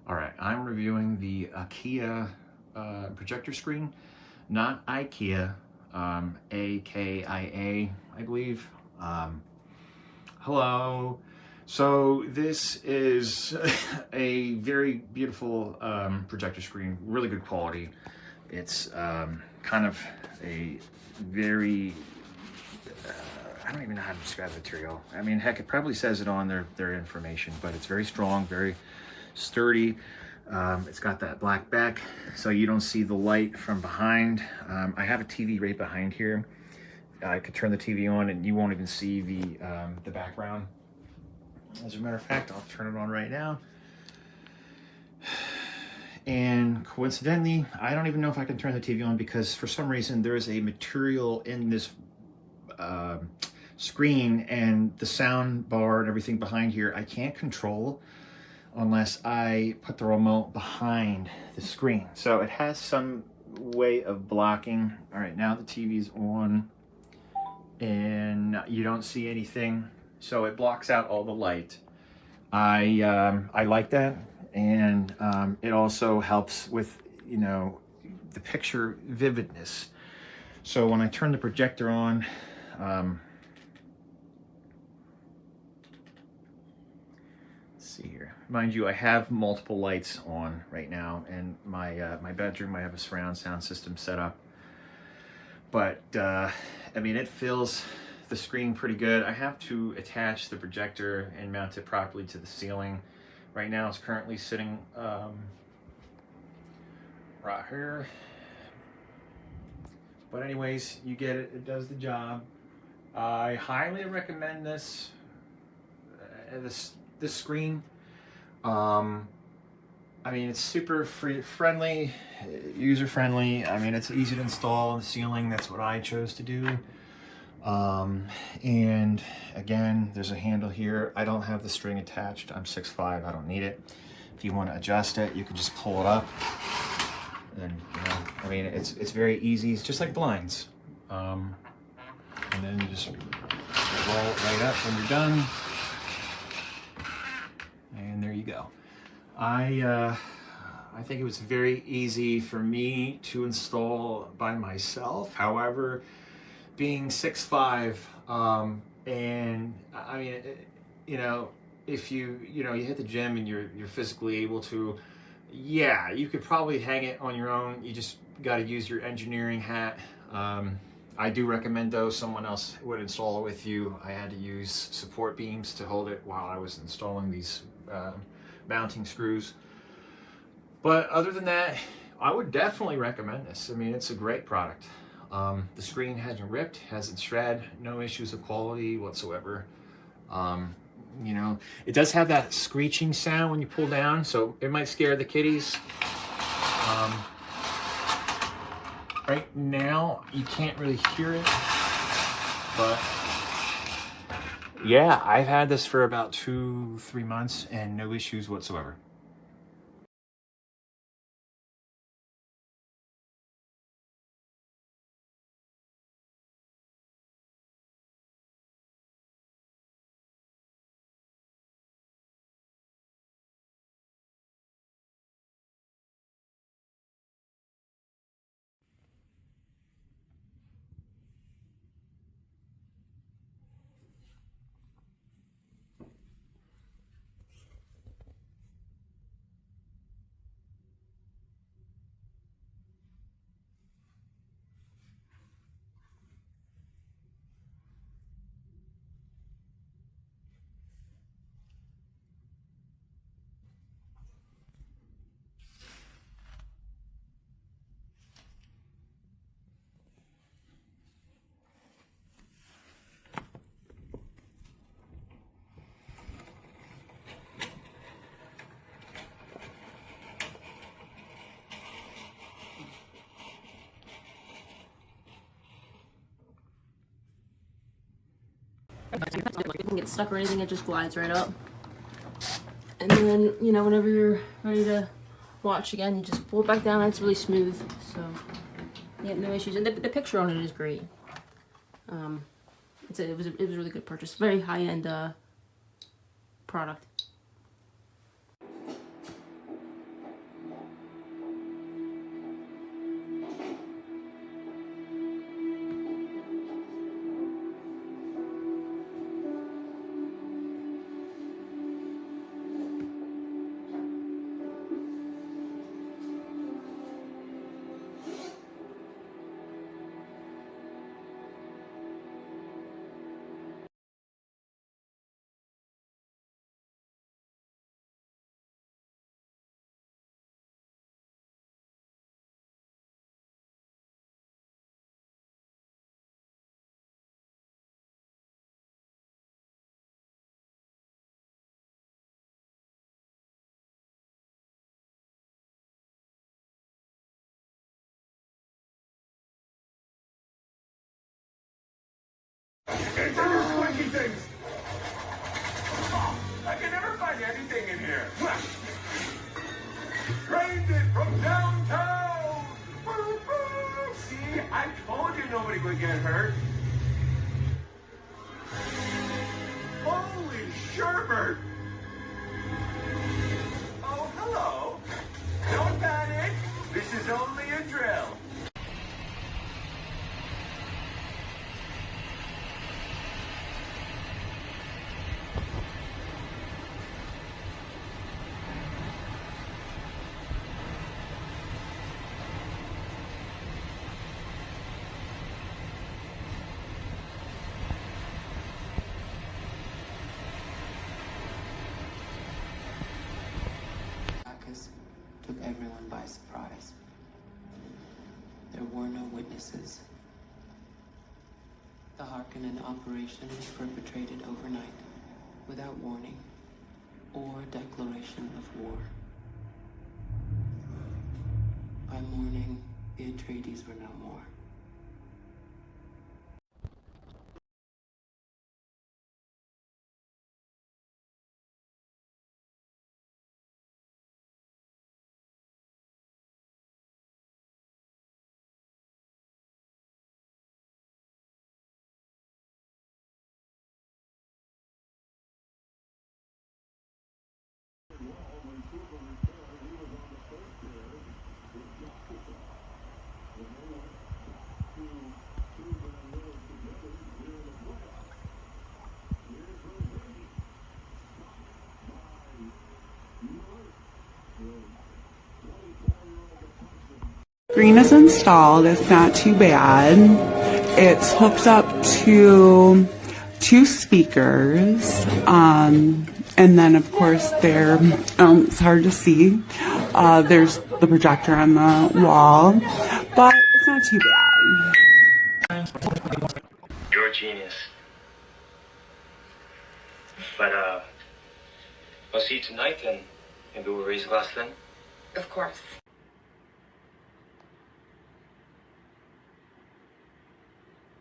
All right, I'm reviewing the Akia projector screen, not Ikea, A-K-I-A, I believe. Hello. So this is a very beautiful projector screen, really good quality. It's kind of a very, I don't even know how to describe the material. I mean, heck, it probably says it on their information, but it's very strong, very sturdy. It's got that black back, so you don't see the light from behind. I have a TV right behind here. I could turn the TV on and you won't even see the background. As a matter of fact, I'll turn it on right now. And coincidentally, I don't even know if I can turn the TV on because for some reason there is a material in this screen and the sound bar and everything behind here I can't control unless I put the remote behind the screen. So it has some way of blocking. All right, now the TV's on and you don't see anything. So it blocks out all the light. I like that. And it also helps with, you know, the picture vividness. So when I turn the projector on, let's see here. Mind you, I have multiple lights on right now, and my bedroom, I have a surround sound system set up. But I mean, it fills the screen pretty good. I have to attach the projector and mount it properly to the ceiling. Right now, it's currently sitting right here. But anyways, you get it. It does the job. I highly recommend this screen. I mean, it's super friendly, user friendly. I mean, it's easy to install on the ceiling. That's what I chose to do. And again, there's a handle here. I don't have the string attached. I'm 6'5", I don't need it. If you want to adjust it, you can just pull it up. And you know, I mean, it's very easy. It's just like blinds. And then you just roll it right up when you're done. And there you go. I think it was very easy for me to install by myself. However, being 6'5", and I mean, you know, if you hit the gym and you're physically able to, yeah, you could probably hang it on your own. You just got to use your engineering hat. I do recommend though someone else would install it with you. I had to use support beams to hold it while I was installing these mounting screws. But other than that, I would definitely recommend this. I mean, it's a great product. The screen hasn't ripped, hasn't shred, no issues of quality whatsoever. You know, it does have that screeching sound when you pull down, so it might scare the kitties. Right now, you can't really hear it, but yeah, I've had this for about 2-3 months and no issues whatsoever. It doesn't get stuck or anything, it just glides right up. And then, you know, whenever you're ready to watch again, you just pull it back down and it's really smooth. So, yeah, no issues. And the picture on it is great. It was a really good purchase. Very high-end product. It's in your squishy things! Oh, I can never find anything in here. Trained it from downtown! See, I told you nobody would get hurt. Holy sherbert! Oh, hello. Don't panic. This is only a drill. Attackers took everyone by surprise. There were no witnesses. The Harkonnen operation was perpetrated overnight, without warning or declaration of war. By morning, the Atreides were no more. Screen is installed. It's not too bad. It's hooked up to two speakers, and then of course there, it's hard to see, there's the projector on the wall, but it's not too bad. You're a genius. But, I'll see you tonight, and maybe we'll raise a glass then? Of course.